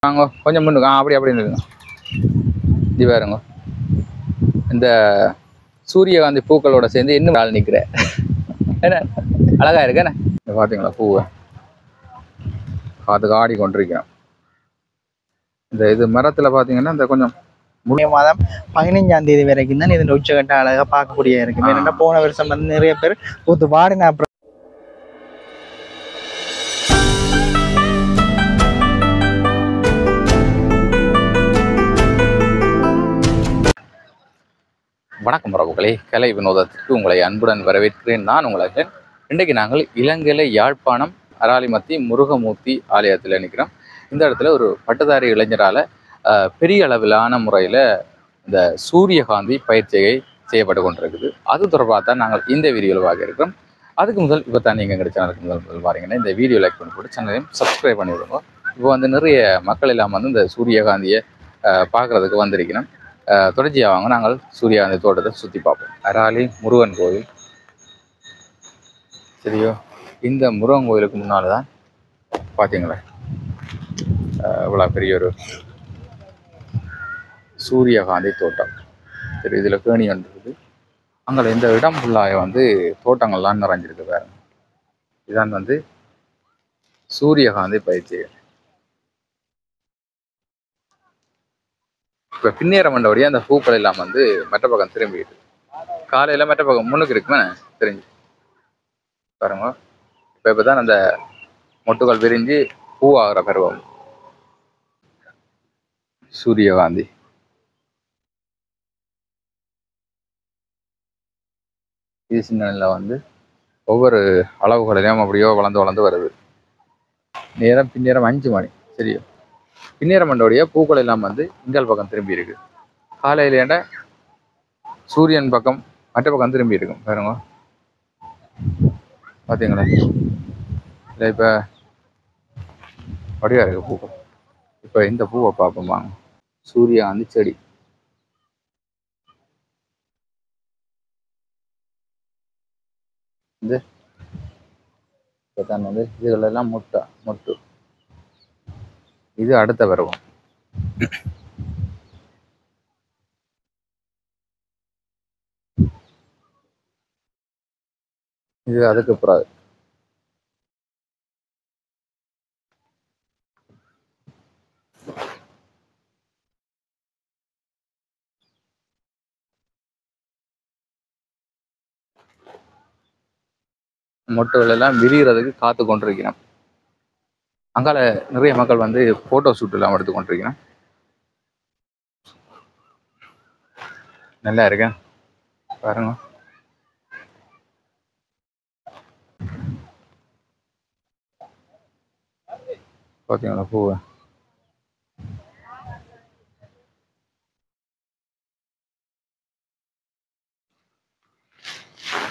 வாங்க கொஞ்சம் முன்னுக்கு அப்படி அப்படி இருக்குங்க. இது பாருங்க, இந்த சூரியகாந்தி பூக்களோட சேர்ந்து இன்னும் ஆள் நிற்கிற என்ன அழகா இருக்கு என்ன பார்த்தீங்களா? பூவை அதுக்கு ஆடி கொண்டிருக்கிறோம். இந்த இது மரத்தில் பார்த்தீங்கன்னா இந்த கொஞ்சம் மாதம் 15ஆம் தேதி வரைக்கும் தான் இதன் உச்சகட்ட அழகா பார்க்கக்கூடிய இருக்கு. ஏன்னா போன வருஷம் வந்து நிறைய பேர் பூத்து வாடின அப்புறம் வணக்கம் உறவுகளே, கலை வினோதத்திற்கு உங்களை அன்புடன் வரவேற்கிறேன். நான் உங்களுக்கு இன்றைக்கு நாங்கள் இலங்கையில யாழ்ப்பாணம் அராலிமத்தி முருகமூர்த்தி ஆலயத்தில் நிற்கிறோம். இந்த இடத்துல ஒரு பட்டதாரி இளைஞரால் பெரிய அளவிலான முறையில் இந்த சூரியகாந்தி பயிற்சியை செய்யப்பட்டு கொண்டிருக்குது. அது தொடர்பாக தான் நாங்கள் இந்த வீடியோவில் பார்க்க இருக்கிறோம். அதுக்கு முதல் இப்போ தான் நீங்கள் எங்கள் சேனலுக்கு முதல் பாருங்கன்னா இந்த வீடியோ லைக் பண்ணி போட்டு சேனலையும் சப்ஸ்கிரைப் பண்ணி விடுங்க. இப்போ வந்து நிறைய மக்கள் எல்லாம் வந்து இந்த சூரியகாந்தியை பார்க்குறதுக்கு வந்திருக்கணும். தொடர்ச்சியாக வாங்க நாங்கள் சூரியகாந்தி தோட்டத்தை சுற்றி பார்ப்போம். அராலி முருகன் கோவில் சரியோ. இந்த முருகன் கோவிலுக்கு முன்னால் தான் பார்த்தீங்களா இவ்வளோ பெரிய ஒரு சூரியகாந்தி தோட்டம். சரி, இதில் கேணி வந்துருக்குது. அங்கே இந்த இடம் ஃபுல்லாக வந்து தோட்டங்கள்லாம் நிறைஞ்சிருக்கு. வேறு இதான் வந்து சூரியகாந்தி பயிற்சி. இப்போ பின்னேற மண்டபடியாக அந்த பூக்கள் எல்லாம் வந்து மற்ற பக்கம் திரும்பிக்கிட்டு காலையில் மற்ற பக்கம் முன்னுக்கு இருக்குமே தெரிஞ்சு பாருங்க. இப்போ தான் அந்த மொட்டுகள் விரிஞ்சு பூவாகிற பருவம் சூரியகாந்தி. இது சின்ன வந்து ஒவ்வொரு அளவுகளிலையும் அப்படியோ வளர்ந்து வளர்ந்து வருது. நேரம் பின்னேரம் 5 மணி சரியோ. பின்னேற மண்டோடைய பூக்கள் எல்லாம் வந்து இங்கால் பக்கம் திரும்பி இருக்கு. காலையிலேண்ட சூரியன் பக்கம் மற்ற பக்கம் திரும்பி இருக்கும். பாருங்க பார்த்தீங்களா? இல்லை இப்போ அப்படியா இருக்கு பூக்கள். இப்போ இந்த பூவை பார்ப்போம் வாங்க. சூரியகாந்தி செடி. இந்த இப்போ தான் வந்து இதுகளெல்லாம் மொட்டு. இது அடுத்த பருவம். இது அதுக்கு பிறகு மொட்டுகள் எல்லாம் விரிகிறதுக்கு காத்து கொண்டிருக்கிறோம். அங்கால நிறைய மக்கள் வந்து போட்டோ ஷூட் எல்லாம் எடுத்து கொண்டிருக்கிறோம். நல்லா இருக்கேன் பாருங்க. பார்த்தீங்களா பூவை?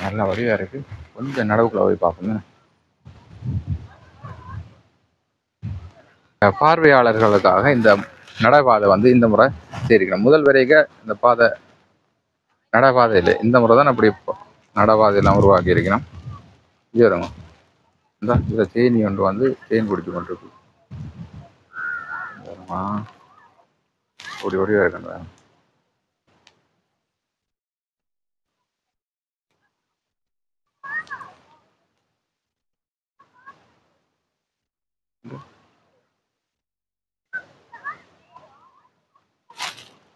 நல்லா வடிவாக இருக்கு. கொஞ்சம் நடவுக்குள்ள போய் பார்ப்போங்க. பார்வையாளர்களுக்காக இந்த நடைபாதை வந்து இந்த முறை சரிக்கிறோம். முதல் வரைக்கும் இந்த பாதை நடைபாதை இல்லை. இந்த முறை தான் அப்படி நடைபாதையெல்லாம் உருவாக்கி இருக்கிறோம். இது வருங்க. இந்த இதில் தேனி ஒன்று வந்து தேன் குடித்து கொண்டிருக்கு. ஓடி ஓடியா இருக்கா?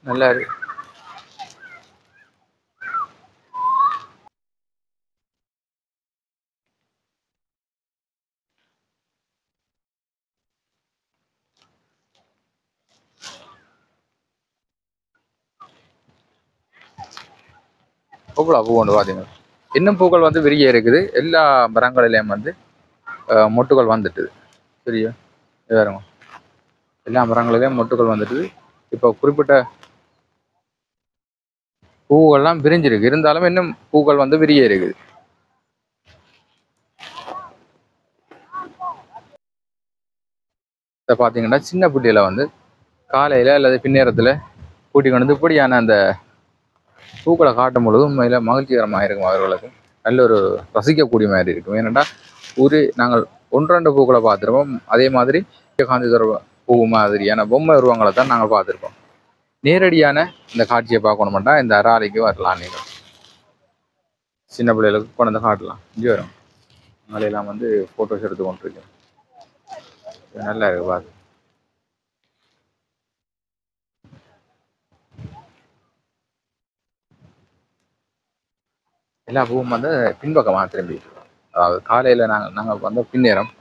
நல்லா இருக்கு. பூக்களா பூ ஒன்று பார்த்தீங்கன்னா இன்னும் பூக்கள் வந்து விரிய இருக்குது. எல்லா மரங்களிலையும் வந்து மொட்டுகள் வந்துட்டுது. சரியா? வேறுங்க எல்லா மரங்களிலையும் மொட்டுகள் வந்துட்டுது. இப்போ குறிப்பிட்ட பூவெல்லாம் விரிஞ்சிருக்கு. இருந்தாலும் இன்னும் பூக்கள் வந்து விரிய இருக்குது. இதை பார்த்தீங்கன்னா சின்ன புட்டியில் வந்து காலையில் அல்லது பின்னேரத்தில் கூட்டி கொண்டு இப்படியான அந்த பூக்களை காட்டும் பொழுது உண்மையில் மகிழ்ச்சிகரமாக இருக்கும். அவர்களுக்கு நல்ல ஒரு ரசிக்கக்கூடிய மாதிரி இருக்கும். ஏனென்றால் நாங்கள் 1-2 பூக்களை பார்த்துருப்போம். அதே மாதிரி சூரியகாந்தி பூ மாதிரியான பொம்மை உருவங்களை தான் நாங்கள் பார்த்துருக்கோம். நேரடியான இந்த காட்சியை பார்க்கணுமெண்டா இந்த அராலிக்கு வரலாம். நீங்கள் சின்ன பிள்ளைகளுக்கு கொண்டு வந்து காட்டலாம். இங்கே வரும் அங்கெல்லாம் வந்து ஃபோட்டோஸ் எடுத்து கொண்டிருக்கேன். நல்லா இருக்கு பார்த்து. எல்லா பூவும் வந்து பின்பக்கமாக திரும்பி, அதாவது காலையில் நாங்கள் வந்து பின்னேரம்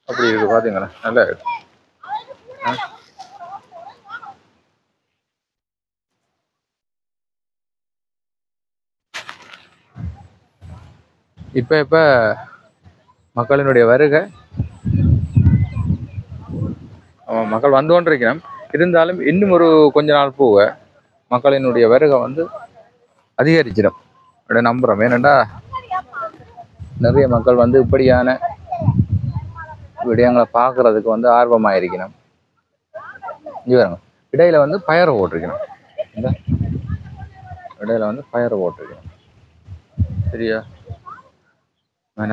அப்படி இருக்கு பார்த்தீங்களா, நல்லா இருக்கு. இப்போ மக்களினுடைய வருகை, மக்கள் வந்து கொண்டிருக்கிறோம். இருந்தாலும் இன்னும் ஒரு கொஞ்ச நாள் போக மக்களினுடைய வருகை வந்து அதிகரிச்சிடும் அப்படி நம்புகிறோம். ஏனெண்டா நிறைய மக்கள் வந்து இப்படியான விடயங்களை பார்க்கறதுக்கு வந்து ஆர்வமாக இருக்கணும். இங்கே வருங்க, இடையில வந்து பயரை போட்டிருக்கணும். இந்த இடையில வந்து பயரை போட்டிருக்கணும். சரியா,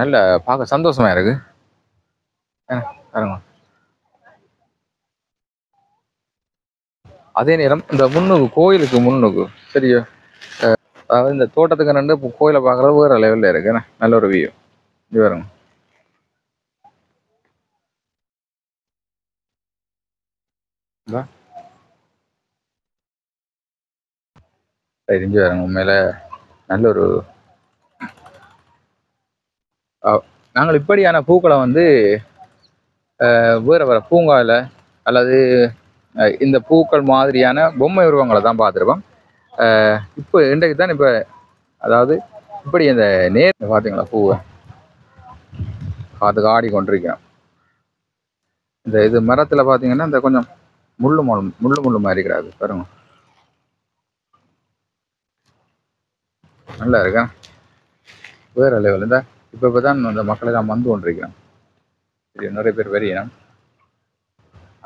நல்ல பார்க்க சந்தோஷமா இருக்கு. பாருங்க. அதே நேரம் இந்த முன்னுக்கு, கோயிலுக்கு முன்னுக்கு சரியா, அதாவது இந்த தோட்டத்துக்கு ரெண்டு கோயிலை பார்க்கறது வேற லெவலில் இருக்கு. நல்ல ஒரு வியூ. இது வருங்க. தெரிஞ்சு வருங்க. உண்மையில நல்ல ஒரு, நாங்கள் இப்படியான பூக்களை வந்து வேற வேற பூங்காவில் அல்லது இந்த பூக்கள் மாதிரியான பொம்மை உருவங்களை தான் பார்த்துருப்போம். இப்போ இன்றைக்கு தான் இப்போ, அதாவது இப்படி இந்த நேர் பார்த்தீங்களா பூவை பார்த்து ஆடி கொண்டிருக்கோம். இந்த இது மரத்தில் பார்த்தீங்கன்னா இந்த கொஞ்சம் முள்ளு மாதிரி இருக்கிறாது பாருங்க, நல்லா இருக்கா, வேற லெவல். இந்த இப்போ தான் இந்த மக்களை தான் வந்து கொண்டிருக்கிறோம். சரி, நிறைய பேர் வெறியினம்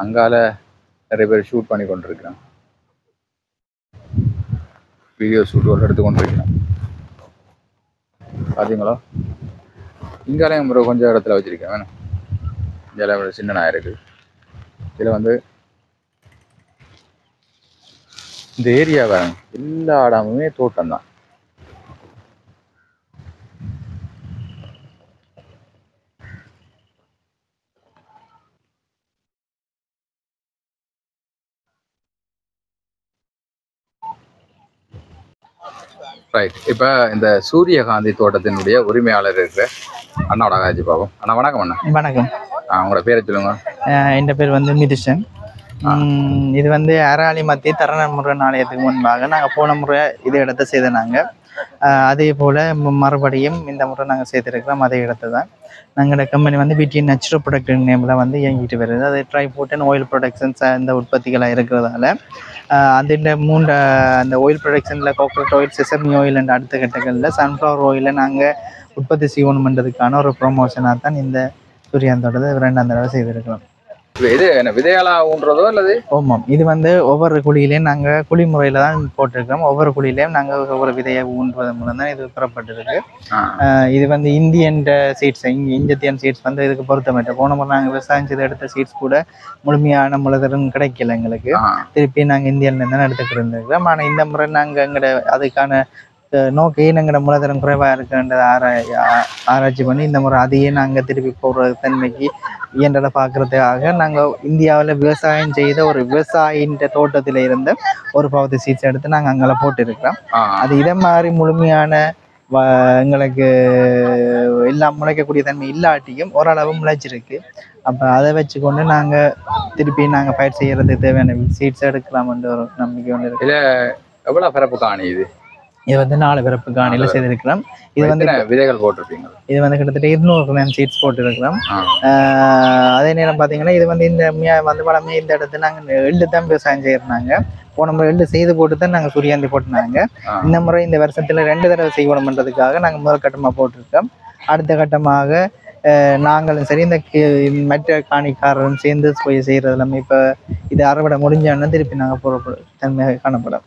அங்கால நிறைய பேர் ஷூட் பண்ணி கொண்டிருக்கிறோம், வீடியோ ஷூட்டுகள் எடுத்து கொண்டிருக்கிறோம். பார்த்தீங்களோ, இங்காலையும் ஒரு கொஞ்சம் இடத்துல வச்சிருக்கேன் வேணும். இதில் சின்ன நாய் இருக்கு. இதில் வந்து இந்த ஏரியா வேணும், எல்லா இடமுமே தோட்டம் தான். ரைட், இப்போ இந்த சூரியகாந்தி தோட்டத்தினுடைய உரிமையாளர் இருக்கிற அண்ணாவோட காட்சி பார்ப்போம். அண்ணா வணக்கம். அண்ணா வணக்கம். உங்களோட பேரை சொல்லுங்க. என் பேர் வந்து மிதுஷன். இது வந்து அராலி மத்திய தரணமுருகன் ஆலயத்துக்கு முன்பாக நாங்கள் போன முறை இது இடத்த செய்த நாங்கள், அதே போல் மறுபடியும் இந்த முறை நாங்கள் செய்திருக்கிறோம் அதே இடத்த தான். நாங்களோட கம்பெனி வந்து பிடி நேச்சுரல் ப்ராடக்ட் நேமில் வந்து இயங்கிட்டு வருது. அது ட்ரைபோர்ட் அண்ட் ஆயில் ப்ரொடக்ஷன்ஸ் இந்த உற்பத்திகளாக இருக்கிறதால அந்த அந்த ஆயில் ப்ரொடக்ஷனில் coconut oil, sesame oil and அடுத்த கட்டங்களில் சன்ஃப்ளவர் ஆயிலை நாங்கள் உற்பத்தி செய்யணுமென்றதுக்கான ஒரு ப்ரொமோஷனாக தான் இந்த சூரியகாந்தோட 2ஆம் தடவை செய்திருக்கிறோம். இது என்ன விதையாலா ஊன்றதோ அல்லது? ஆமாம், இது வந்து ஒவ்வொரு குழியிலையும் நாங்கள் குழி முறையில் தான் போட்டிருக்கிறோம். ஒவ்வொரு குழியிலையும் நாங்கள் ஒவ்வொரு விதையை ஊன்றுவதன் மூலம் தான் இது பெறப்பட்டிருக்கு. இது வந்து இந்தியன் சீட்ஸ், இந்தியன் சீட்ஸ் வந்து இதுக்கு பொருத்தமாயிட்டு. போன முறை நாங்கள் விவசாயம் செய்து எடுத்த சீட்ஸ் கூட முழுமையான முழுதரும் கிடைக்கல எங்களுக்கு. திருப்பி நாங்கள் இந்தியன்லேருந்து தான் எடுத்துக்கிட்டு இருந்திருக்கிறோம். ஆனால் இந்த முறை நாங்கள் எங்களோட அதுக்கான நோக்கி எங்களோட மூலதனம் குறைவாக இருக்குன்றதை ஆராய்ச்சி பண்ணி இந்த முறை அதையே நாங்கள் திருப்பி போடுற தன்மைக்கு இயன்றதை பார்க்கறதுக்காக நாங்கள் இந்தியாவில் விவசாயம் செய்த ஒரு விவசாயின்ற தோட்டத்தில் இருந்த ஒரு பகுதி சீட்ஸ் எடுத்து நாங்கள் அங்கே போட்டிருக்கிறோம். அது இதை மாதிரி முழுமையான எங்களுக்கு எல்லாம் முளைக்கக்கூடிய தன்மை இல்லாட்டியும் ஓரளவு முளைச்சிருக்கு. அப்போ அதை வச்சுக்கொண்டு நாங்கள் திருப்பி நாங்கள் பயிர் செய்யறதுக்கு தேவையான சீட்ஸ் எடுக்கலாம்ன்ற ஒரு நம்பிக்கை ஒன்று இருக்கு. இல்லை, எவ்வளோ பரப்பு காணி இது? இது வந்து 4 பிறப்பு காணியில் செய்திருக்கிறோம். இது வந்து விதைகள் போட்டிருப்பீங்க. இது வந்து கிட்டத்தட்ட 200 கிராம் சீட்ஸ் போட்டிருக்கிறோம். அதே நேரம் பார்த்தீங்கன்னா இது வந்து இந்த வந்து வளமே இந்த இடத்துல நாங்கள் எள்ளு தான் விவசாயம் செய்யறாங்க. போன முறை எள்ளு செய்து போட்டு தான் நாங்கள் சூரியகாந்தி போட்டுனாங்க. இந்த முறை இந்த வருஷத்துல 2 தடவை செய்யணும்ன்றதுக்காக நாங்கள் முதல் கட்டமாக போட்டிருக்கோம். அடுத்த கட்டமாக நாங்களும் சரி இந்த மற்ற காணிக்காரரும் சேர்ந்து போய் செய்கிறது எல்லாமே இப்போ இது அறுவடை முடிஞ்சோன்னா திருப்பி நாங்கள் போகிற தன்மை காணப்படும்.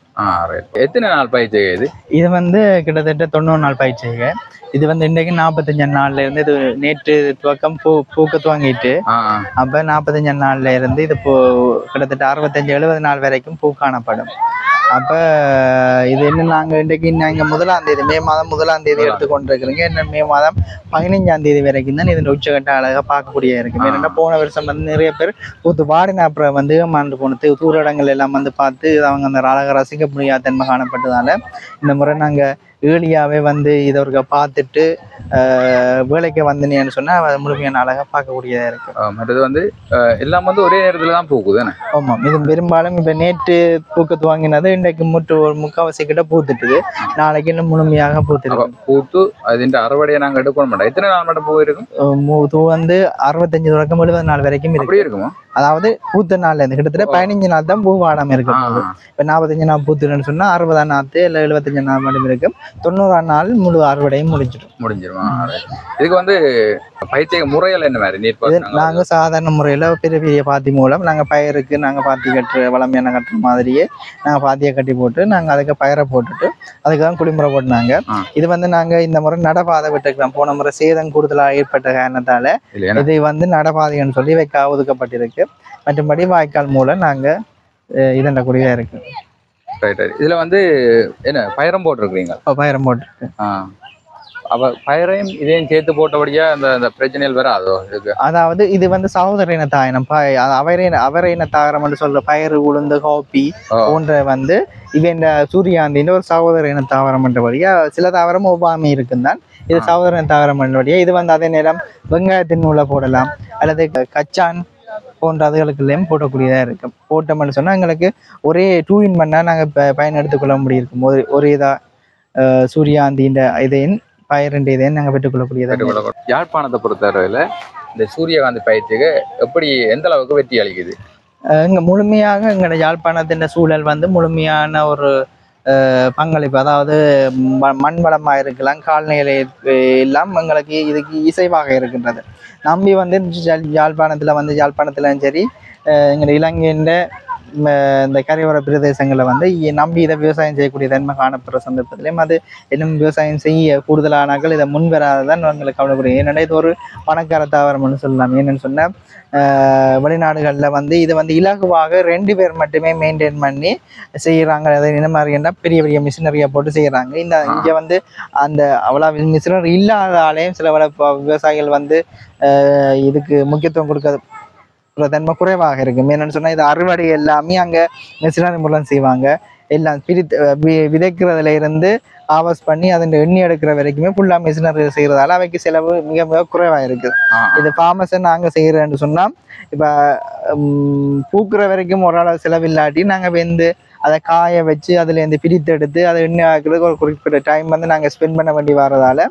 எத்தனை நாள் பயிற்சி இது? இது வந்து கிட்டத்தட்ட 90 நாள் பயிற்சிங்க. இது வந்து இன்றைக்கு 45 நாள்ல இருந்து இது நேற்று துவக்கம் பூக்க துவங்கிட்டு அப்போ 45 நாள்ல இருந்து இது கிட்டத்தட்ட 65-70 நாள் வரைக்கும் பூ காணப்படும். அப்போ இது என்ன நாங்கள் இன்றைக்கு நாங்கள் 1ஆம் தேதி மே மாதம் 1ஆம் தேதி எடுத்துக்கொண்டிருக்கிறீங்க. என்ன மே மாதம் 15ஆம் தேதி வரைக்கும் தான் இதன் உச்சகட்ட அழகாக பார்க்கக்கூடிய இருக்குது. ஏன்னா போன வருஷம் வந்து நிறைய பேர் பூத்து வாடின அப்புறம் வந்து மாண்டு போனது தூரடங்கள் எல்லாம் வந்து பார்த்து அவங்க அந்த அழகாக ரசிக்க முடியாத தன்மை காணப்பட்டதால இந்த முறை நாங்கள் ஏர்லியாகவே வந்து இதை ஒரு பார்த்துட்டு வேலைக்கு வந்தேன்னு சொன்னால் அது முழுமையான அழகாக பார்க்கக்கூடியதாக இருக்குது. மற்றது வந்து எல்லாம் வந்து ஒரே நேரத்தில் தான் பூக்குது. ஆமாம், இது பெரும்பாலும் இப்போ நேற்று பூக்க துவங்கினது இன்றைக்கு ஒரு முக்கால்வாசி கிட்ட பூத்துட்டுது. நாளைக்கு இன்னும் முழுமையாக பூத்து அதுன்ற அறுவடையை நாங்கள் எடுக்க மாட்டோம். எத்தனை நாள் மட்டும் பூ இருக்கும்? பூ வந்து 65 தொடக்கம் 70 நாள் வரைக்கும் இருக்குமா? அதாவது பூத்த நாள்ல இருந்து கிட்டத்தட்ட 15 நாள் தான் பூ வாடாம இருக்கு. இப்போ 45 நாள் பூத்துன்னு சொன்னா 60 நாள் இல்லை 75 நாள் மட்டும் இருக்கும். 90 நாள் முழு அறுவடையும் முடிஞ்சிடும். இதுக்கு வந்து பயிற்சிய முறையில் என்ன மாதிரி நாங்கள் சாதாரண முறையில் பெரிய பெரிய பாத்தி மூலம் நாங்கள் பயிருக்கு நாங்கள் பாத்தி கட்டுற வளமையான கட்டுற மாதிரியே நாங்கள் பாத்தியை கட்டி போட்டு நாங்கள் அதுக்கு பயிரை போட்டுட்டு அதுக்கு தான் குளிமுறை போட்டுனாங்க. இது வந்து நாங்கள் இந்த முறை நடப்பாதை விட்டுக்கலாம். போன முறை சேதம் கூடுதலாக ஏற்பட்ட காரணத்தால இது வந்து நடப்பாதைன்னு சொல்லி ஒதுக்கப்பட்டிருக்கு. மற்றபடி வாய்க்கால் மூலம் நாங்கள் இதண்ட கூடியதாக இருக்கு. இதுல வந்து என்ன பயிரம் போட்டிருக்கீங்க? பயிரம் போட்டிருக்கு. அப்ப பயிரையும் இதையும் சேர்த்து போட்டபடியா அந்த பிரச்சனைகள் வராதோ? அதாவது இது வந்து சகோதர இன தாயனம் அவரை இன தாகரம் சொல்ற பயிறு உளுந்து காப்பி போன்ற வந்து இது இந்த சூரியாந்தின் ஒரு சகோதர இன தாவரம் என்றபடியா சில தாவரம் ஒவ்வாமை இருக்குந்தான். இது சகோதர இன தாவரம் என்றபடியா இது வந்து அதே நேரம் வெங்காயத்தின் உள்ள போடலாம் அல்லது கச்சான் போன்ற அதுகளுக்குள்ளேயும் போடக்கூடியதாக இருக்கும். போட்டோம்னு சொன்னால் எங்களுக்கு ஒரே 2 in 1 நாங்கள் பயனெடுத்துக்கொள்ள முடியிருக்கும். ஒரு இதாக சூரியாந்தின் இதையும் பயிரண்டு இதையும் நாங்கள் பெற்றுக்கொள்ளக்கூடியதாக. யாழ்ப்பாணத்தை பொறுத்தவரையில் இந்த சூரியகாந்தி பயிற்சிக்கு எப்படி எந்த அளவுக்கு வெற்றி அளிக்குது? இங்கே முழுமையாக எங்களோட யாழ்ப்பாணத்தின் சூழல் வந்து முழுமையான ஒரு பங்களிப்பு, அதாவது மண் வளமாக இருக்கலாம், கால்நிலை எல்லாம் எங்களுக்கு இதுக்கு இசைவாக இருக்கின்றது. நம்பி வந்து யாழ்ப்பாணத்திலும் சரி எங்கள் இலங்கையின் இந்த கரையோர பிரதேசங்களில் வந்து நம்பி இதை விவசாயம் செய்யக்கூடிய தன்மை காணப்படுற சந்தர்ப்பத்திலையும் அது இன்னும் விவசாயம் செய்ய கூடுதலானாக்கள் இதை முன்வராதான் எங்களுக்கு கவலைப்படுது. ஏன்னா இது ஒரு பணக்கார தாவரம்னு சொல்லலாம். என்னென்னு சொன்னால் வெளிநாடுகளில் வந்து இதை வந்து இலகுவாக 2 பேர் மட்டுமே மெயின்டைன் பண்ணி செய்கிறாங்க. அதை இந்த மாதிரி என்ன பெரிய பெரிய மிஷினரியை போட்டு செய்கிறாங்க. இங்கே வந்து அந்த அவ்வளோ மிஷினரி இல்லாதாலேயும் சில விவசாயிகள் வந்து இதுக்கு முக்கியத்துவம் கொடுக்க தன்மை குறைவாக இருக்கும். என்னன்னு சொன்னால் இது அறுவடை எல்லாமே அங்கே மிஷினரி மூலம் செய்வாங்க. எல்லாம் விதைக்கிறதுல இருந்து ஆவஸ் பண்ணி அதன் எண்ணி எடுக்கிற வரைக்குமே ஃபுல்லாக மிஷினரி செய்கிறதால அவைக்கு செலவு மிக மிக குறைவாக இருக்குது. இது ஃபார்மஸை நாங்கள் செய்கிறேன்னு சொன்னால் இப்போ பூக்கிற வரைக்கும் ஓரளவு செலவில்லாட்டி நாங்கள் வந்து அதை காய வச்சு அதுலேருந்து பிரித்தெடுத்து அதை எண்ணெய் ஆக்கிறதுக்கு ஒரு குறிப்பிட்ட டைம் வந்து நாங்கள் ஸ்பெண்ட் பண்ண வேண்டி வர்றதால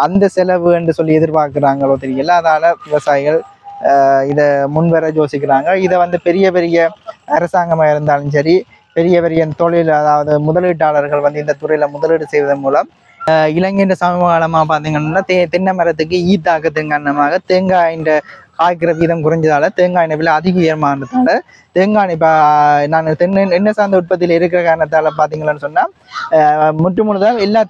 அந்த செலவு என்று சொல்லி எதிர்பார்க்குறாங்களோ தெரியல. அதால் விவசாயிகள் இதை முன்வர யோசிக்கிறாங்க. இதை வந்து பெரிய பெரிய அரசாங்கமாக இருந்தாலும் சரி பெரிய பெரிய தொழில் அதாவது முதலீட்டாளர்கள் வந்து இந்த துறையில் முதலீடு செய்வதன் மூலம் இலங்கையின் சமூக காலமாக பார்த்தீங்கன்னா தென்னை மரத்துக்கு ஈத்தாக்கத்தின் காரணமாக தேங்காயின் காய்க்கிற வீதம் குறைஞ்சதால தேங்காய் விலை அதிக உயரமானதால தேங்காய் இப்போ நான் எண்ணெய் சார்ந்த உற்பத்தியில் இருக்கிற காரணத்தால் பார்த்தீங்கன்னு சொன்னால் முற்றுமுழுதாக எல்லா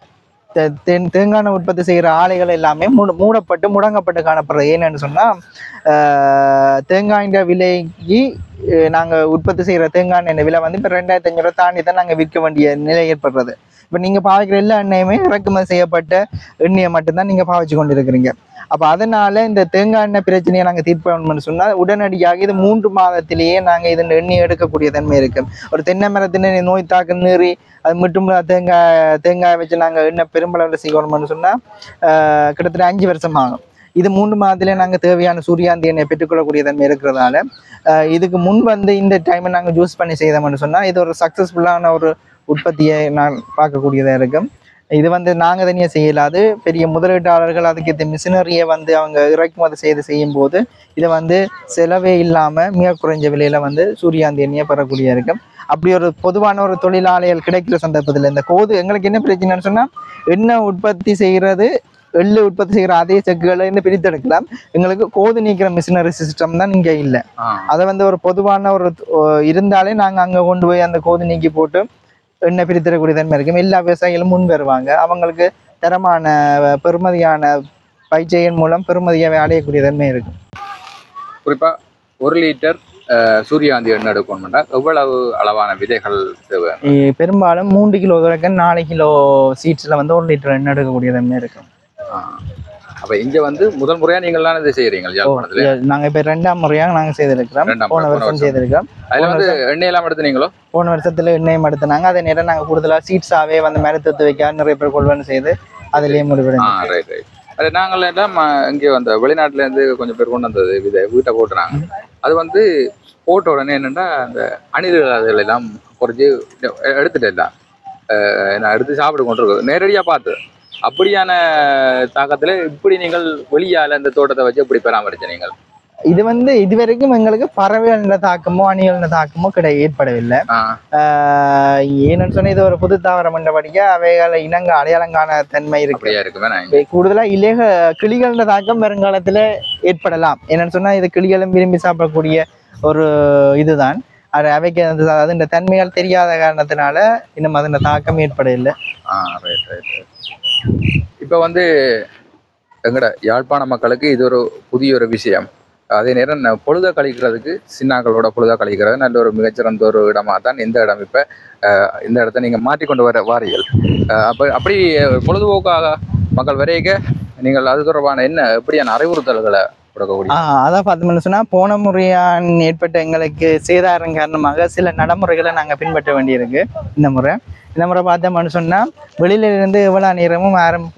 தேங்காய் உற்பத்தி செய்கிற ஆலைகள் எல்லாமே மூடப்பட்டு முடங்கப்பட்டு காணப்படுறது. ஏன்னு சொன்னால் தேங்காயின் விலைக்கு நாங்கள் உற்பத்தி செய்கிற தேங்காய் எண்ணெய் விலை வந்து இப்போ 2500 ரூபா தாண்டி தான் நாங்கள் விற்க வேண்டிய நிலை ஏற்படுறது. இப்போ நீங்கள் பாவிக்கிற எல்லா எண்ணெயுமே இறக்குமதி செய்யப்பட்ட எண்ணெயை மட்டும்தான் நீங்கள் பாவிச்சு கொண்டு இருக்கிறீங்க. அப்போ அதனால இந்த தேங்காய் எண்ணெய் பிரச்சனையை நாங்கள் தீர்ப்போம்னு சொன்னால் உடனடியாக இது 3 மாதத்திலேயே நாங்கள் இதன் எண்ணெய் எடுக்கக்கூடிய தன்மை இருக்குது. ஒரு தென்னை மரத்தின் நோய் தாக்கு நீறி அது மட்டும் தேங்காய் வச்சு நாங்கள் எண்ணெய் பெரும்பளவில் செய்யணும்னு சொன்னால் கிட்டத்தட்ட 5 வருஷம் ஆகும். இது 3 மாதத்திலே நாங்கள் தேவையான சூரியாந்தி எண்ணெய் பெற்றுக்கொள்ளக்கூடிய தன்மை இருக்கிறதால இதுக்கு முன் வந்து இந்த டைமை நாங்கள் ஜூஸ் பண்ணி செய்தோம்னு சொன்னால் இது ஒரு சக்ஸஸ்ஃபுல்லான ஒரு உற்பத்தியை நான் பார்க்கக்கூடியதாக இருக்கும். இது வந்து நாங்கள் தனியாக செய்யலாது, பெரிய முதலீட்டாளர்கள் அதுக்கு மிஷினரியை வந்து அவங்க இறக்குமதி செய்யும் போது இதை வந்து செலவே இல்லாமல் மிக குறைஞ்ச விலையில் வந்து சூரியாந்தி எண்ணெயை பெறக்கூடிய இருக்கும். அப்படி ஒரு பொதுவான ஒரு தொழிலாளிகள் கிடைக்கிற சந்தர்ப்பத்தில் இந்த எங்களுக்கு என்ன பிரச்சனைன்னு சொன்னால் எண்ணெய் உற்பத்தி செய்கிறது எள்ளு உற்பத்தி செய்கிற அதே செக்குகளை இருந்து பிரித்தெடுக்கலாம். எங்களுக்கு கோது நீக்கிற மிஷினரி சிஸ்டம் தான் இங்கே இல்லை. அதை வந்து ஒரு பொதுவான ஒரு இருந்தாலே நாங்கள் அங்கே கொண்டு போய் அந்த கோது நீக்கி போட்டு எண்ணெய் பிரித்தெடுக்கக்கூடிய தன்மை இருக்கும். எல்லா விவசாயிகளும் முன் வருவாங்க. அவங்களுக்கு தரமான பெறுமதியான பயிற்சியின் மூலம் பெறுமதியாக அடையக்கூடிய தன்மை இருக்கும். குறிப்பாக 1 லிட்டர் சூரியகாந்தி எண்ணெய் எடுக்கணும்னா எவ்வளவு அளவான விதைகள் தேவை? பெரும்பாலும் 3 கிலோ வரைக்கும் 4 கிலோ சீட்ஸில் வந்து 1 லிட்டர் எண்ணெய் எடுக்கக்கூடிய தன்மை இருக்கும். அப்போ இங்கே வந்து முதல் முறையாக நீங்கள்லாம் இதை செய்கிறீங்க யாழ்ப்பாணத்தில்? நாங்கள் இப்போ 2ஆம் முறையாக நாங்கள் செய்திருக்கிறோம். போன வருஷம் செய்திருக்கோம். அதில் வந்து எண்ணெயெல்லாம் எடுத்துனீங்களோ? போன வருஷத்தில் எண்ணெயும் எடுத்துனாங்க. அதே நேரம் நாங்கள் கூடுதலாக சீட்ஸாகவே வந்து மரத்தத்து வைக்க நிறைய பேர் கொள்வன் செய்து அதிலேயே முடிவடையும். ரைட். அது நாங்கள் எல்லாம் இங்கே வந்த வெளிநாட்டிலேருந்து கொஞ்சம் பேர் கொண்டு வந்தது விதை வீட்டை போட்டுனாங்க. அது வந்து போட்ட உடனே என்னென்னா அந்த அணில்கள் எல்லாம் குறைஞ்சி எடுத்துட்டேன். நான் எடுத்து சாப்பிட்டு கொண்டிருக்கோம் நேரடியாக பார்த்து. அப்படியான தாக்கத்தில் இப்படி நீங்கள் வெளியால் இந்த தோட்டத்தை வச்சு எப்படி பராமரிச்ச நீங்கள்? இது வந்து இதுவரைக்கும் எங்களுக்கு பறவைகள தாக்கமோ அணிகள தாக்கமோ ஏற்படவில்லை. ஏன்னு சொன்னா இது ஒரு புது தாவரம் என்றபடியா அவைகளை இனங்க அடையாளங்கான தன்மை இருக்கு. கூடுதலா கிளிகள தாக்கம் வருங்காலத்துல ஏற்படலாம். என்னன்னு சொன்னா இது கிளிகளும் விரும்பி சாப்பிடக்கூடிய ஒரு இதுதான். அவைக்கு அது இந்த தன்மைகள் தெரியாத காரணத்தினால இன்னும் அதன் தாக்கம் ஏற்பட இல்லை. இப்போ வந்து எங்கட யாழ்ப்பாண மக்களுக்கு இது ஒரு புதிய ஒரு விஷயம். அதே நேரம் பொழுத கழிக்கிறதுக்கு சின்னாக்களோட பொழுத கழிக்கிறது நல்ல ஒரு மிகச்சிறந்த ஒரு இடமா தான் இந்த இடம். இப்போ இந்த இடத்த நீங்கள் மாற்றிக்கொண்டு வாரீர்கள். அப்படி பொழுதுபோக்காக மக்கள் வரைக்க நீங்கள் அது தொடர்பான என்ன எப்படியான அறிவுறுத்தல்களை கொடுக்கக்கூடிய? அதான் பார்த்தோம்னு சொன்னால் போன முறையான் ஏற்பட்ட எங்களுக்கு சேதாரம் காரணமாக சில நடைமுறைகளை நாங்கள் பின்பற்ற வேண்டியிருக்கு. இந்த முறை பார்த்தோம்னு சொன்னால் வெளியிலிருந்து எவ்வளோ நேரமும் யாரும்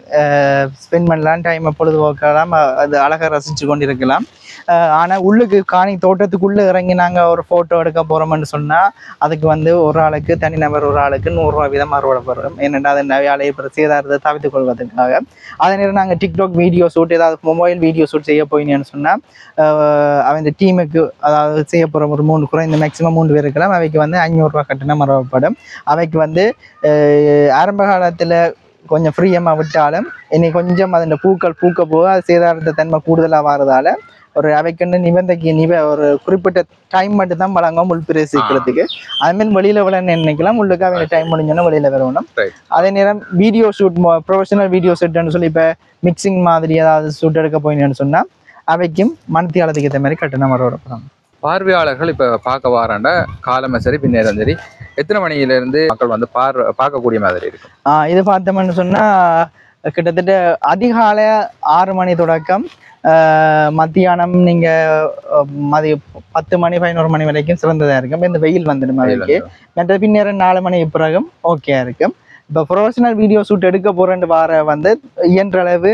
ஸ்பெண்ட் பண்ணலாம், டைமை பொழுதுபோக்கலாம், அது அழகாக ரசித்து கொண்டிருக்கலாம். ஆனால் உள்ளுக்கு தோட்டத்துக்குள்ளே இறங்கி நாங்கள் ஒரு ஃபோட்டோ எடுக்க போகிறோம்னு சொன்னால் அதுக்கு வந்து ஒரு ஆளுக்கு தனிநபர் ஒரு ஆளுக்கு 100 ரூபா வீதம் அறுவடைப்படுறோம். ஏனென்றால் அதை வேலையை சேதாரத்தை தவிர்த்துக் கொள்வதற்காக. அதே நேரம் நாங்கள் டிக்டாக் வீடியோ ஷூட் ஏதாவது மொபைல் வீடியோ ஷூட் செய்ய போயினேன்னு சொன்னால் அவன் டீமுக்கு அதாவது செய்ய போகிற ஒரு 3 குறைந்த மேக்ஸிமம் 3 பேர் இருக்கலாம். அவைக்கு வந்து 500 ரூபா கட்டணம் அறவப்படும். அவைக்கு வந்து ஆரம்ப காலத்தில் கொஞ்சம் ஃப்ரீயமாக விட்டாலும் இனி கொஞ்சம் அதன் பூக்க போக அது சேதாரத்தை தன்மை கூடுதலாக வரதால ஒரு அவைக்குன்னு ஒரு குறிப்பிட்ட டைம் மட்டும் தான் வழங்கும் உள்பிரவேசிக்கிறதுக்கு. அதுமாதிரி வெளியில விட நினைக்கலாம். உள்ளுக்கு அவங்க டைம் முடிஞ்சோன்னா வெளியில வரணும். அதே நேரம் வீடியோ ஷூட் ப்ரொஃபஷனல் வீடியோ ஷூட்னு சொல்லி இப்போ மிக்சிங் மாதிரி ஏதாவது ஷூட் எடுக்க போயின்னு சொன்னா அவைக்கும் மனத்தியாலத்துக்கு ஏற்ற மாதிரி கட்டணம் வரப்படுறாங்க. பார்வையாளர்கள் இப்போ பார்க்க வராண்ட காலமே சரி பின்னேரம் சரி எத்தனை மணியிலிருந்து மக்கள் வந்து பார்க்கக்கூடிய மாதிரி இருக்கும்? இது பார்த்தோம்னு சொன்னா கிட்டத்தட்ட அதிகாலை 6 மணி தொடக்கம் மத்தியானம் மதியம் 10 மணி 11 மணி வரைக்கும் சிறந்ததாக இருக்கும். இந்த வெயில் வந்துடும் அதுக்கு. மற்ற பின்னேரம் 4 மணி பிறகும் ஓகே இருக்கும். இப்போ ப்ரொஃபஷனல் வீடியோ ஷூட் எடுக்க போகிறேன்னு வந்து இயன்றளவு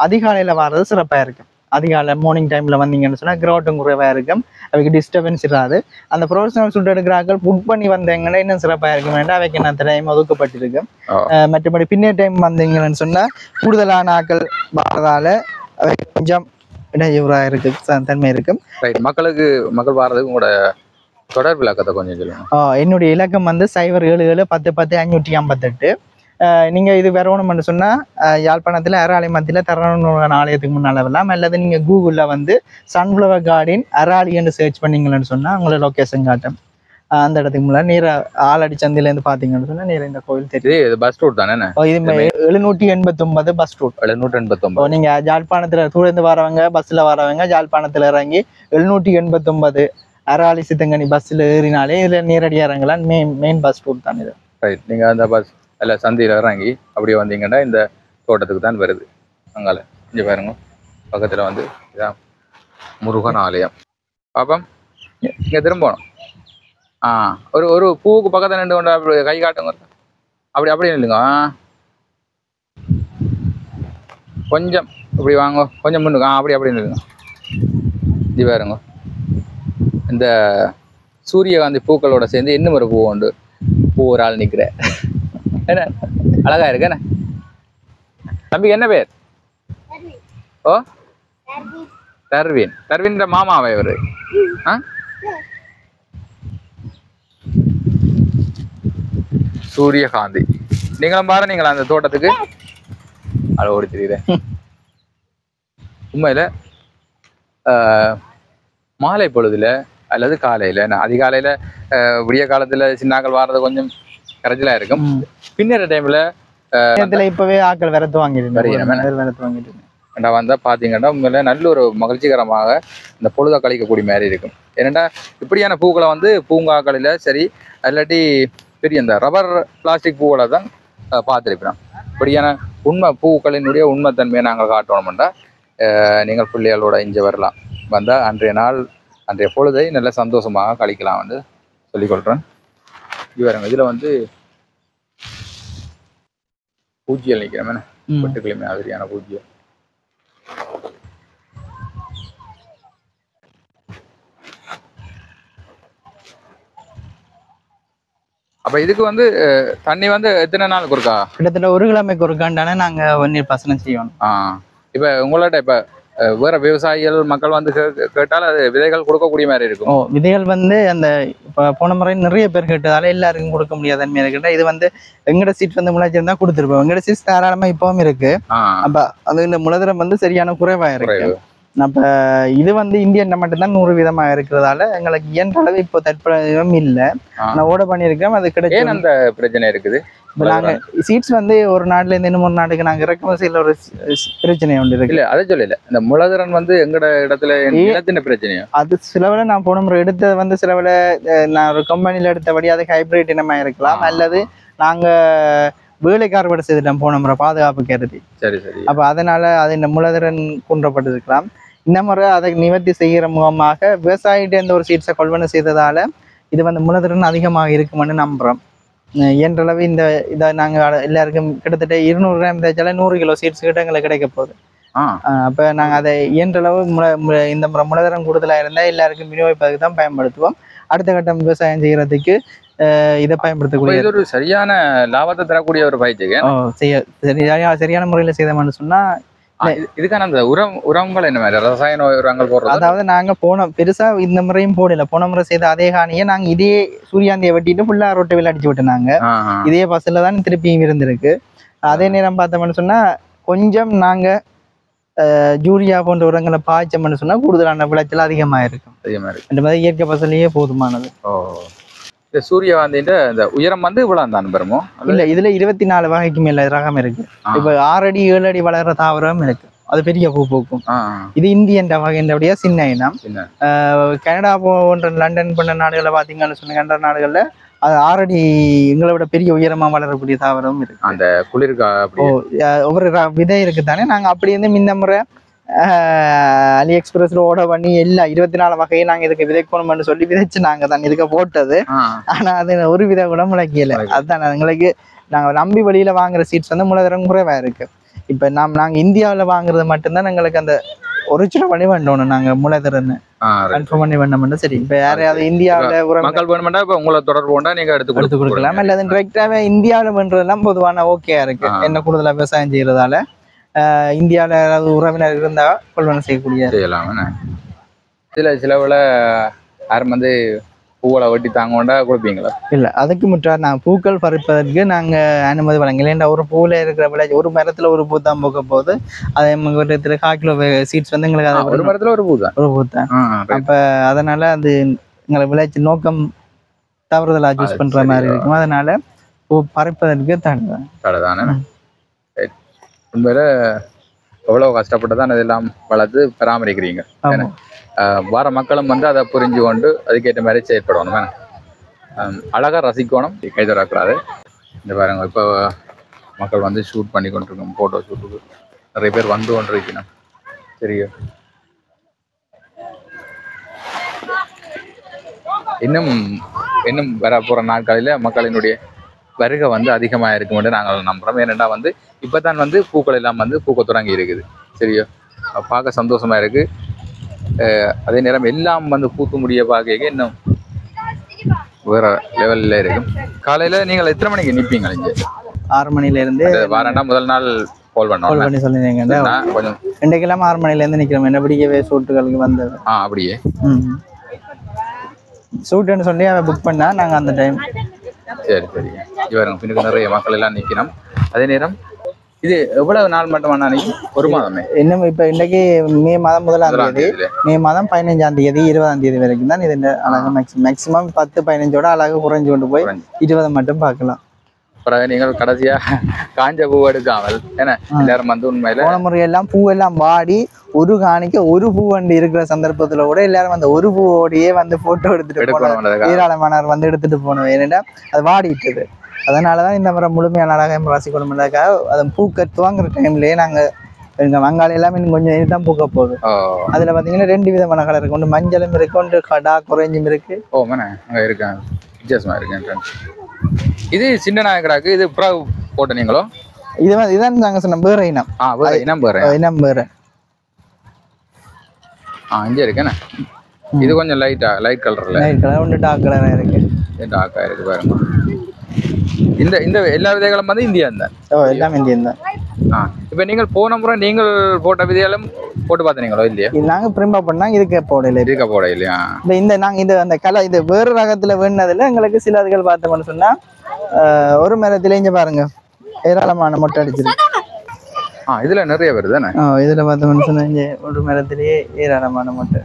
அதிகாலையில் வர்றது சிறப்பாக இருக்கும். அதிகாலை மார்னிங் டைமில் வந்தீங்கன்னு சொன்னால் கிரௌட்டும் குறைவாக இருக்கும். அவைக்கு டிஸ்டர்பன்ஸ் இராது. அந்த ப்ரொஃபஷனல் ஷூட் எடுக்கிறார்கள் புக் பண்ணி வந்தீங்கன்னா இன்னும் சிறப்பாக இருக்கும். வேண்டாம் அவைக்கு என்ன டைம் ஒதுக்கப்பட்டிருக்கு. மற்றபடி பின்னே டைம் வந்தீங்கன்னு சொன்னால் கூடுதலான ஆக்கள் வரதால அவைக்கு கொஞ்சம் இடையூறாக இருக்கு தன்மை இருக்கும். மக்கள் வாரதுக்கு உங்களோட தொடர்பு இலக்கத்தை கொஞ்சம் சொல்லுங்க. என்னுடைய இலக்கம் வந்து 077 10 10 558. நீங்கள் இது வரணும்னு சொன்னால் யாழ்ப்பாணத்தில் அராலி மத்தியில் தரணும் ஆலயத்துக்கு முன்னால் வரலாம். அல்லது நீங்கள் கூகுளில் வந்து சன்ஃப்ளவர் கார்டன் அராலின்னு சர்ச் பண்ணிங்கன்னு சொன்னால் உங்களை லொக்கேஷன் காட்டும். அந்த இடத்துக்கு முன்னாடி நேராக ஆலடி சந்தையிலேருந்து பார்த்தீங்கன்னு சொன்னால் நேராக இந்த கோயில் தெரியும். இது பஸ் ரூட் தானே? இது 789 பஸ் ரூட். 789. நீங்கள் யாழ்ப்பாணத்தில் தூரந்து வரவங்க பஸ்ஸில் வரவங்க யாழ்ப்பாணத்தில் இறங்கி 789 அராலி சித்தங்கனி பஸ்ஸில் ஏறினாலே இதில் நேரடியாக இறங்கலாம். மெயின் பஸ் ரூட் தான் இது. ரைட். நீங்கள் அந்த பஸ் இல்லை சந்தையில் இறங்கி அப்படியே வந்தீங்கன்னா இந்த தோட்டத்துக்கு தான் வருது. அங்கால இங்கே பாருங்க பக்கத்தில் வந்து இதான் முருகன் ஆலயம். பாப்பம் இங்கே திரும்பணும். ஒரு பூவுக்கு பக்கத்தில் நின்று கொண்டு அப்படி கை காட்டுங்க. அப்படி நில்லுங்க. கொஞ்சம் இப்படி வாங்க, கொஞ்சம் முன்னுக்கு. அப்படி நில்லுங்க. இது பாருங்க இந்த சூரியகாந்தி பூக்களோட சேர்ந்து இன்னும் ஒரு பூ உண்டு. பூ ஒரு ஆள் நிற்கிற என்ன அழகா இருக்கு என்ன தம்பி? என்ன பேர்? ஓ தர்வின் மாமாவை இவரு. சூரியகாந்தி நீங்களும் பாரு. நீங்களா அந்த தோட்டத்துக்கு அது ஓடி தெரியுறேன். உண்மையில மாலை பொழுதுல அல்லது காலையில, நான் அதிகாலையில விடிய காலத்துல சின்னாக்கள் வாரது கொஞ்சம் கரைச்சலா இருக்கும். பின்னர் டைம்ல இப்பவே ஆக்கள் விரத்து வாங்கிட்டு வந்தா பாத்தீங்கன்னா உண்மையில நல்ல ஒரு மகிழ்ச்சிகரமாக இந்த பொழுத கழிக்கக்கூடிய மாதிரி இருக்கும். ஏன்னா இப்படியான பூக்களை வந்து பூங்காக்களில சரி, இல்லாட்டி பெரிய இந்த ரப்பர் பிளாஸ்டிக் பூக்களை தான் பார்த்துருப்பேன். இப்படியான உண்மை பூக்களினுடைய உண்மைத்தன்மையை நாங்கள் காட்டணும்னா நீங்கள் பிள்ளைகளோட இங்கே வரலாம். வந்தால் அன்றைய பொழுதை நல்ல சந்தோஷமாக கழிக்கலாம் வந்து சொல்லிக்கொள்கிறேன். இது இதில் வந்து பூஜ்ஜியல் நிற்கிறேன், வெட்டுக்கிழமை மாதிரியான பூஜ்ஜியம். அப்ப இதுக்கு வந்து தண்ணி வந்து எத்தனை நாளுக்கு ஒருக்கா? கிட்டத்தட்ட ஒரு கிழமைக்கு ஒருக்காண்டானே நாங்க நீர் பாசனம் செய்யணும். இப்ப உங்கள்ட்ட இப்ப வேற விவசாயிகள் மக்கள் வந்து கேட்டால் அது விதைகள் கொடுக்கக்கூடிய மாதிரி இருக்கும். விதைகள் வந்து அந்த இப்போ போன முறை நிறைய பேர் கேட்டதால எல்லாருக்கும் கொடுக்க முடியாத தன்மையாக கேட்டால் இது வந்து எங்கட சீட் வந்து முளைச்சிருந்தா கொடுத்துருப்போம். எங்கட சீட் தாராளமா இப்பவும் இருக்கு. அப்ப அது இந்த முளதரம் வந்து சரியான குறைவா இருக்கு. அப்ப இது வந்து இந்தியன் மட்டும்தான் 100% இருக்கிறதால எங்களுக்கு இயன்ற அளவு இப்போ தற்போதையும் இல்லை. நான் ஓட பண்ணியிருக்கேன், அது கிடைக்கும். அந்த பிரச்சனை இருக்குது. இப்போ நாங்க சீட்ஸ் வந்து ஒரு நாட்டுல இருந்து இன்னொரு நாட்டுக்கு நாங்க இறக்குமதி செய்யல ஒரு பிரச்சனை ஒன்று இருக்கு. இல்ல அதை சொல்லல, இந்த முளதரன் வந்து எங்கட இடத்துல இடத்தின பிரச்சனையா? அது சிலவில நான் போன முறை எடுத்தது வந்து சிலவில நான் ஒரு கம்பெனில எடுத்தபடி அது ஹைபிரிட் இனமா இருக்கலாம், அல்லது நாங்க வேலைக்காரப்பட செய்துட்டோம் போன முறை பாதுகாப்பு கருதி. சரி சரி. அப்ப அதனால அது இந்த முளதரன் குன்றப்பட்டிருக்கலாம். இந்த முறை அதை நிவர்த்தி செய்கிற முகமாக விவசாயிட்ட இந்த ஒரு சீட்ஸை கொள்வனை செய்ததால இது வந்து முளதரன் அதிகமாக இருக்குமென்னு நம்புறோம். என்றளவு இதை நாங்கள் எல்லாருக்கும் கிட்டத்தட்ட 200 கிராம் தேய்ச்சால 100 கிலோ சீட்ஸ் கிட்ட எங்களுக்கு கிடைக்க போகுது. அப்போ நாங்கள் அதை இயன்றளவு இந்த முறை முளதரம் கூடுதலாக இருந்தால் எல்லாருக்கும் விநியோகிப்பதுக்கு தான் பயன்படுத்துவோம். அடுத்த கட்டம் விவசாயம் செய்யறதுக்கு இதை பயன்படுத்தக்கூடிய ஒரு சரியான லாபத்தை தரக்கூடிய ஒரு பயிற்சிக்கு சரியான முறையில் செய்தோம்னு சொன்னா இதுக்கான அந்த உரங்கள் என்ன மாதிரி ரசாயன உரங்கள் போடுறது? அதாவது நாங்க பெருசா இந்த முறையும் போடல. போன முறை செய்த அதே காணியை நாங்க இதே சூரியாந்தியை வெட்டிட்டு ஃபுல்லா ரொட்டை அடிச்சு விட்டுனாங்க. இதே பஸ்ல தான் திருப்பியும் இருந்திருக்கு. அதே நேரம் பார்த்தோம்னு சொன்னா கொஞ்சம் நாங்க யூரியா போன்ற உரங்களை பாய்ச்சோம்னு சொன்னா கூடுதலான விளைச்சல் அதிகமா இருக்கும். இந்த மாதிரி இயற்கை பசலையே போதுமானது. இந்த சூரியகாந்தின்ற இந்த உயரம் வந்து இவ்வளவு தான் பெருமோ? இல்ல, இதுல 24 வகைக்கு மேல ரகம் இருக்கு. இப்ப 6 அடி 7 அடி வளர்ற தாவரம் இருக்கு, அது பெரிய பூ பூக்கும். இது இந்தியன் வகைன்றபடியா சின்ன இனம். கனடா போன்ற லண்டன் போன்ற நாடுகளை பாத்தீங்கன்னு சொன்ன கனடா நாடுகள்ல அது 6 அடி எங்களை விட பெரிய உயரமா வளரக்கூடிய தாவரம் இருக்கு. அந்த குளிர்கா ஒவ்வொரு விதை இருக்கு தானே. நாங்க அப்படி இருந்து முன்ன முறை அலி எக்ஸ்பிரஸ்ல ஓட பண்ணி எல்லா 24 வகையை நாங்க இதுக்கு விதைக்கணும்னு சொல்லி விதைச்சு நாங்க தான் இதுக்கு போட்டது. ஆனா அது ஒரு விதை கூட முளைக்கல. அதுதான் எங்களுக்கு நாங்க நம்பி வெளியில வாங்குற சீட்ஸ் வந்து முளதரம் குறைவா இருக்கு. இப்ப நாங்க இந்தியாவில வாங்குறது மட்டும்தான் எங்களுக்கு அந்த ஒரிஜினல் பண்ணி வேண்டணும். நாங்க முளதரன்னு கன்ஃபார்ம் பண்ணி வேண்டோம்னா சரி. இப்ப யாரையாவது இந்தியாவில மக்கள் வேணும்னா இப்ப உங்களை தொடர்பு கொண்டா நீங்க எடுத்து கொடுக்கலாம். இல்ல அது டிரெக்டாவே இந்தியாவில பண்றதெல்லாம் பொதுவான ஓகேயா இருக்கு. என்ன கூடுதலா விவசாயம் செய்யறதால இந்தியாவில் ஏதாவது உறவினர் இருந்தால் கொள்வனை செய்யலாம். சிலவுல யாரும் வந்து பூக்களை வெட்டி தாங்கொண்டா கொடுப்பீங்களா? இல்லை, அதுக்கு முற்றார் நாங்கள் பூக்கள் பறிப்பதற்கு நாங்கள் அனுமதி வழங்கல. ஏன்னா ஒரு பூவில் இருக்கிற விளையாட்டு ஒரு மரத்தில் ஒரு பூ தான் பூக்க போகுது. அதே மாதிரி 1 கிலோ சீட்ஸ் வந்து எங்களுக்கு ஒரு மரத்தில் ஒரு பூ தான். அப்போ அதனால அது எங்களை விளையாட்டு நோக்கம் தவறுதலாக சூஸ் பண்ணுற மாதிரி இருக்கும். அதனால பூ பறிப்பதற்கு தடைதானே. உண்மையில எவ்வளவு கஷ்டப்பட்டு தான் இதெல்லாம் வளர்த்து பராமரிக்கிறீங்க. வர மக்களும் வந்து அதை புரிஞ்சு கொண்டு அதுக்கேற்ற மாதிரி செயற்படணும். அழகா ரசிக்கணும், கைதரக்கூடாது. இந்த பாருங்க, இப்போ மக்கள் வந்து ஷூட் பண்ணி கொண்டிருக்கோம். போட்டோ ஷூட்டுக்கு நிறைய பேர் வந்து கொண்டிருக்கணும். சரியா, இன்னும் வர போற நாட்களில மக்களினுடைய வருகை வந்து அதிகமாக இருக்கும் என்று நாங்கள் நம்புறோம். ஏனென்றா வந்து இப்போதான் வந்து பூக்கள் எல்லாம் வந்து பூக்க தொடங்கி இருக்குது. சரியோ, பார்க்க சந்தோஷமா இருக்கு. அதே நேரம் எல்லாம் வந்து பூத்து முடிய பார்க்க இன்னும் வேற லெவல்ல இருக்கும். காலையில நீங்கள் எத்தனை மணிக்கு நிற்பீங்க? இங்கே 6 மணில இருந்து வாரண்டா முதல் நாள் கால் பண்ணி சொல்லிருங்க. கொஞ்சம் 2 கிலோ 6 மணில இருந்து நிக்கிறோம். என்ன பிடிக்கவே சூட்டுகளுக்கு வந்தது. அப்படியே சூட்டுன்னு சொல்லி அவன் புக் பண்ணா நாங்க அந்த டைம். சரி சரி. இவருங்க பின்னுக்கு நிறைய மக்கள் எல்லாம் நிற்கணும். அதே நேரம் இது எவ்வளவு நாள் மட்டும் அன்னைக்கு? ஒரு மாதமே? இன்னும் இப்ப இன்னைக்கு மே மாதம் 1ஆம் தேதி, தேதியில. மே மாதம் 15ஆம் தேதி 20ஆம் தேதி வரைக்கும் தான் இது அழகு. மேக்சிமம் 10-15ஓட அழகு குறைஞ்சு கொண்டு போய் 20 மட்டும் பார்க்கலாம். பிறகு நீங்கள் கடைசியா காஞ்ச பூ எடுக்காமல் ஏன்னா எல்லாரும் வந்து உண்மையில போன முறையெல்லாம் பூவெல்லாம் வாடி ஒரு காணிக்க ஒரு பூ வண்டி இருக்கிற சந்தர்ப்பத்துல கூட எல்லாரும் அந்த ஒரு பூவோடையே வந்து போட்டோ எடுத்துட்டு போனோம். ஏராளமானவர் வந்து எடுத்துட்டு போனோம். ஏன்னா அது வாடிட்டது. அதனாலதான் இந்த முறை முழுமையான அழகாக ரசிக்கணும்னாக்காக அதை பூக்க துவங்குற டைம்லயே நாங்க எங்க வங்காளம் எல்லாமே இன்னும் கொஞ்சம் இதுதான் பூக்க போகுது. அதுல பாத்தீங்கன்னா 2 விதமான கலர் இருக்கு. ஒன்று மஞ்சளும் இருக்கு, ஒன்று கடா குறைஞ்சும் இருக்கு. ஓ மேனே அங்க இருக்கேன் வித்தியாசமா இருக்கேன். இது சின்ன நாயக்கடாக்கு இது புறா போட்ட நீங்களோ? இதுதான் நாங்க சொன்ன வேற இனம். இனம் வேற இனம் வேற. இங்க இருக்கேண்ணே. இது கொஞ்சம் லைட் கலர்ல. லைட் கலர், ஒன்று டார்க் கலரா இருக்கு. டார்க்கா இருக்கு பாருங்க. இந்த எல்லா விதைகளும் வந்து இந்தியா தான். எல்லாம் இந்தியன் தான். இப்ப நீங்கள் போன முறை நீங்கள் போட்ட விதைகளும் போட்டு பார்த்தீங்களோ இல்லையா? நாங்க பிரிம்பா பண்ணாங்க, இதுக்கு போடல. இதுக்க போட இல்லையா? இந்த நாங்க இது அந்த கலை இது வேறு ரகத்துல வேணுனதுல எங்களுக்கு சில அதுகள் பார்த்தோம்னு சொன்னா ஒரு மரத்துல இங்க பாருங்க ஏராளமான மொட்டை அடிச்சிருக்கு. இதுல நிறைய வருது தானே? இதுல பார்த்தோம்னு சொன்னா இங்க ஒரு மரத்திலேயே ஏராளமான மொட்டை.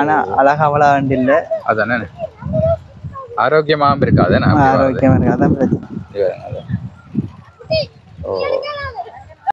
ஆனா அழகா அவ்வளவு இல்ல. அதானே ஆரோக்கியமாகவும் இருக்காது. ஆரோக்கியமா இருக்கு, அதான் பிரச்சனை.